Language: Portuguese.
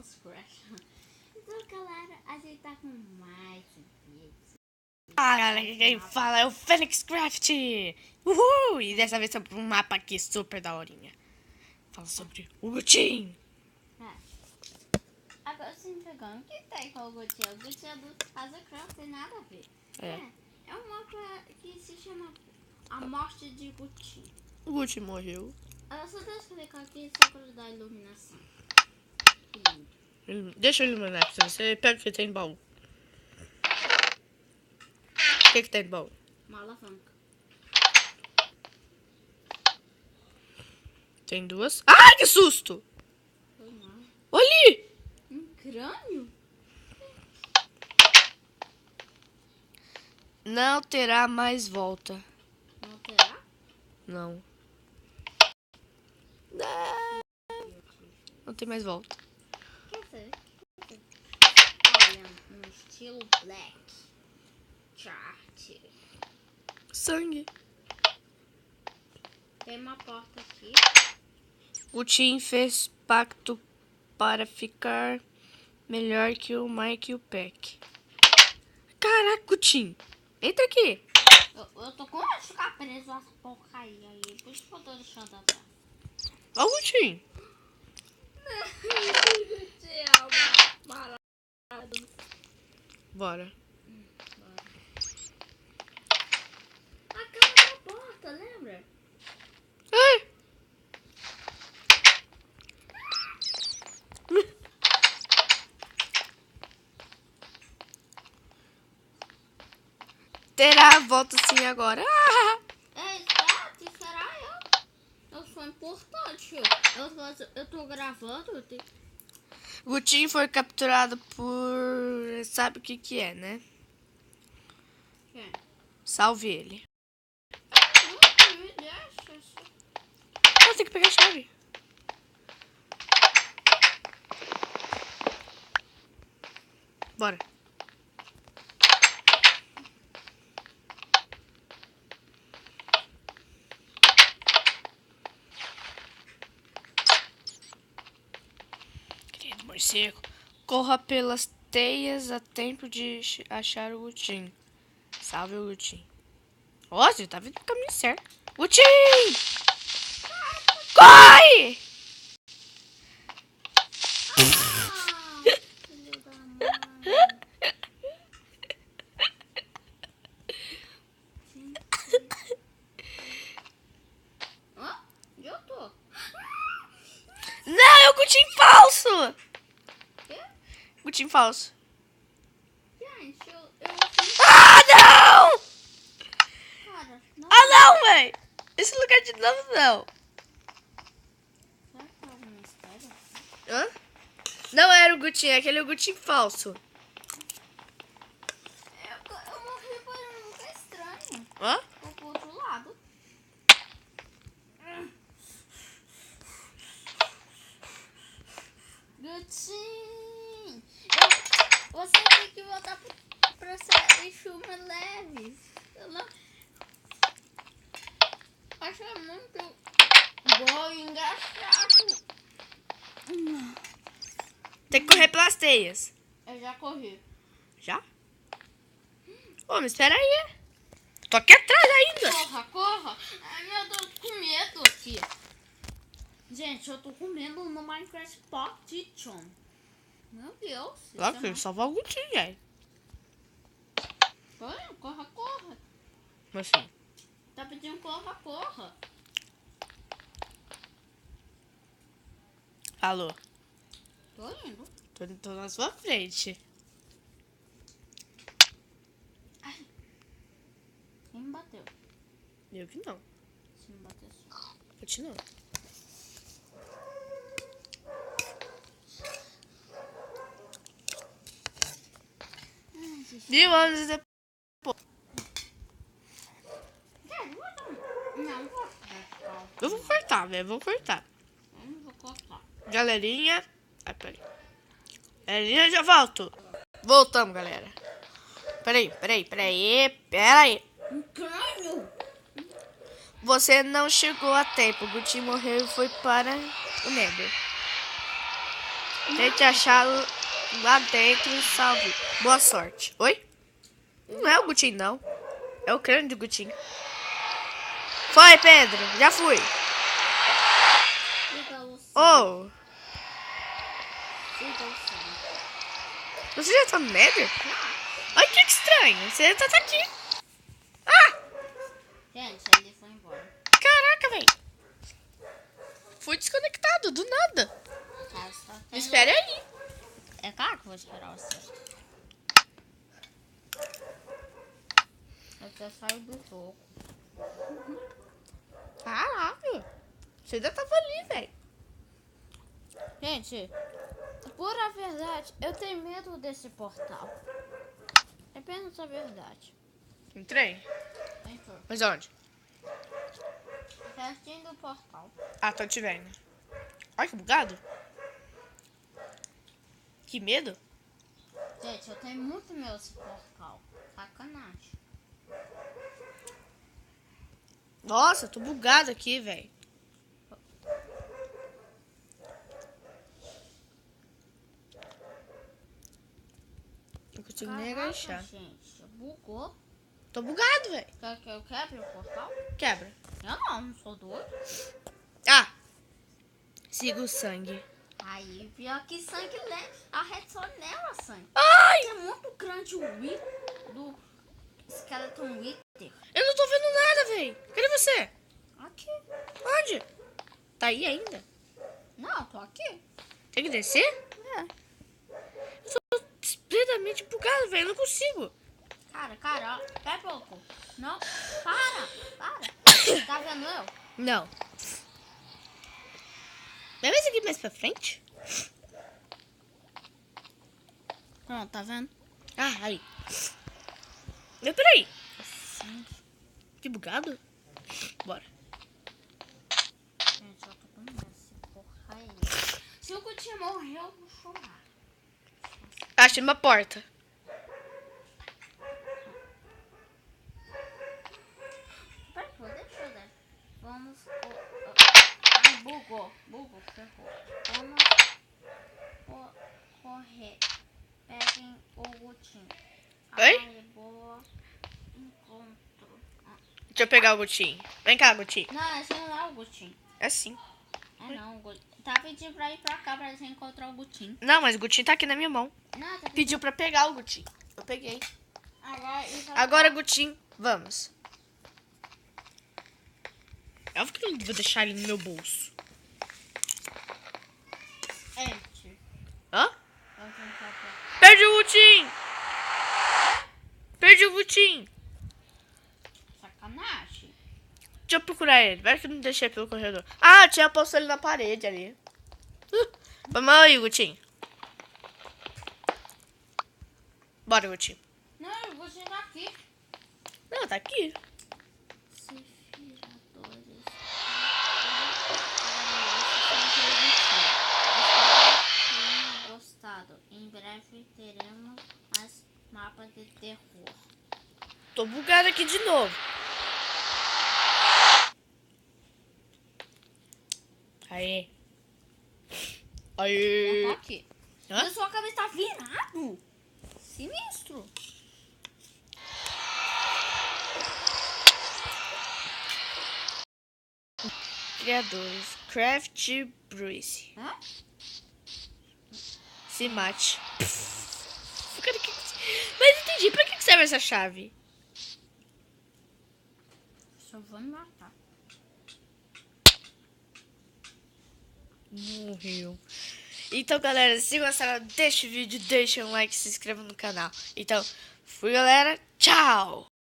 nos Crash. Então, galera, a gente tá com mais vídeos. Galera, quem fala é o Phoenix Craft. Uhul! E dessa vez sobre um mapa aqui super daorinha. Fala sobre o Gutin. Agora se entregando, o que tem com o Gutin? O Gutin é do Azecraft, tem nada a ver. É um mapa que se chama A Morte de Gutin. O Gutin morreu. Eu só devo explicar aqui só para dar iluminação. Deixa eu iluminar pra você. Pega o que tem no baú. O que tem no baú? Uma alavanca. Tem duas. Ai, que susto! Foi mal. Olha ali! Um crânio? Não terá mais volta. Não terá? Não. Não tem mais volta. Quer dizer, olha, um estilo black. Chart. Sangue. Tem uma porta aqui. O Tim fez pacto para ficar melhor que o Mike e o Peck. Caraca, o Tim. Entra aqui. Eu tô com medo de ficar preso essa porcaria aí. Por isso que eu tô deixando atrás. Olha o Tim. Bora. Acaba da porta, lembra? Ai. Terá a volta sim agora. Ei, Seth, será eu sou importante. Eu tô gravando. O Tim foi capturado por... Sabe o que é, né? Quem? Salve ele. Me deixa. Ah, tem que pegar a chave. Bora. Querido morcego, corra pelas teias a tempo de achar o Gutin. Salve o Gutin. Ó, você tá vindo pro caminho certo. Gutin! Corre! Filho da mãe. Ó, onde eu tô? Não, é o Gutin falso! Quê? Gutin falso. Gente, eu Ah, não! cara, não. Ah, não, véi! Esse lugar de novo, não. Será que tava na espera? Hã? Não era o Gutin, é aquele Gutin falso. Eu morri por um lugar estranho. Hã? Vou pro outro lado. Gutin! Você tem que voltar pra série Chuma Leves. Eu não... Achei muito bom e engraçado. Tem que correr pelas teias. Eu já corri. Já? Ô, mas espera aí. Tô aqui atrás ainda. Corra, corra. Ai, meu Deus, tô com medo aqui. Gente, eu tô com medo no Minecraft Potition. Meu Deus. Lá que salvar o Gutin, velho. Corra, corra, corra. Mas assim. Tá pedindo corra, corra. Alô. Tô indo. Tô na sua frente. Ai. Quem me bateu? Eu que não. Se me bater só. Continua. Ai, gente. 1000 anos depois. Não vou cortar. Eu vou cortar, velho. Vou cortar. Eu não vou cortar. Galerinha. Ai, peraí. Galerinha, eu já volto. Voltamos, galera. Peraí. Um crânio? Você não chegou a tempo. O Gutin morreu e foi para o Nether. Tente achá-lo lá dentro e salve. Boa sorte. Oi? Não é o Gutinho, não. É o crânio do Gutinho. Foi, Pedro. Já fui. Siga o sangue. Oh, Siga o sangue. você já tá no Nether? Ai, que estranho. Você tá aqui. Ah, Gente, ele foi embora. caraca, velho. Fui desconectado, do nada. Cara, você tá Me tendo- espere aí. É claro que eu vou esperar você. Você saiu do jogo. Caraca. Você ainda tava ali, velho. Gente, pura verdade, eu tenho medo desse portal. É apenas a verdade. Entrei. Entrou. Mas onde? Pertinho do portal. Ah, tô te vendo. Olha que bugado. Que medo. Gente, eu tenho muito medo desse portal. Sacanagem. Nossa, tô bugado aqui, velho. Não consigo nem Caraca, agachar. gente, bugou. Tô bugado, velho. Quer que eu quebre o portal? Quebra. Eu não sou doido. Ah! Siga o sangue. Aí, pior que sangue leva. A redstone leva sangue. Ai! É muito grande o Wither do Skeleton Wither. Eu não tô vendo nada, velho. Cadê você? Aqui. Onde? Tá aí ainda? Não, tô aqui. Tem que descer? É. Eu tô completamente bugado, velho. Eu não consigo. Cara, ó, pera pouco. Não, para. Tá vendo eu? Não. Vai mais aqui mais pra frente? Pronto, tá vendo? Ah, aí. Mas peraí. Sangue. Que bugado? Bora. Gente, eu tô com medo desse porra aí. Se o Gutinho morrer, eu vou chorar. Achei uma porta. Pera, deixa eu ver. Vamos... Ai, bugou, ferrou. Vamos correr. Peguem o Gutinho. Oi? Ai, boa. Encontro. Deixa eu pegar o Gutinho. Vem cá, Gutinho. Não, esse não é o Gutinho. É sim. É não, o Gutinho. Tá pedindo pra ir pra cá pra você encontrar o Gutinho. Não, mas o Gutinho tá aqui na minha mão. Não, tá pedindo. Pediu pra pegar o Gutinho. Eu peguei. Agora, Agora, Gutinho, vamos. É óbvio que eu não vou deixar ele no meu bolso. Enter. Hã? Vamos tentar pra... Perdi o Gutinho! Perdi o Gutinho! Sacanagem. Deixa eu procurar ele. Vai que eu não deixei pelo corredor. Ah, tinha posto ele na parede ali. Vamos aí, Gutinho. Bora, Gutinho. Não, o Gutinho tá aqui. Não, tá aqui. Cifradores. Espero que tenham gostado. Em breve teremos mais mapas de terror. Tô bugado aqui de novo. Aê. Eu Aê. tô aqui. Hã? Mas sua cabeça tá virado. Sinistro. Criadores. Craft Bruce. Hã? Se mate. Mas entendi. Pra que serve essa chave? Só vou me matar. Morreu. Então, galera, se gostaram deste vídeo, deixem um like e se inscrevam no canal. Então, fui, galera. Tchau!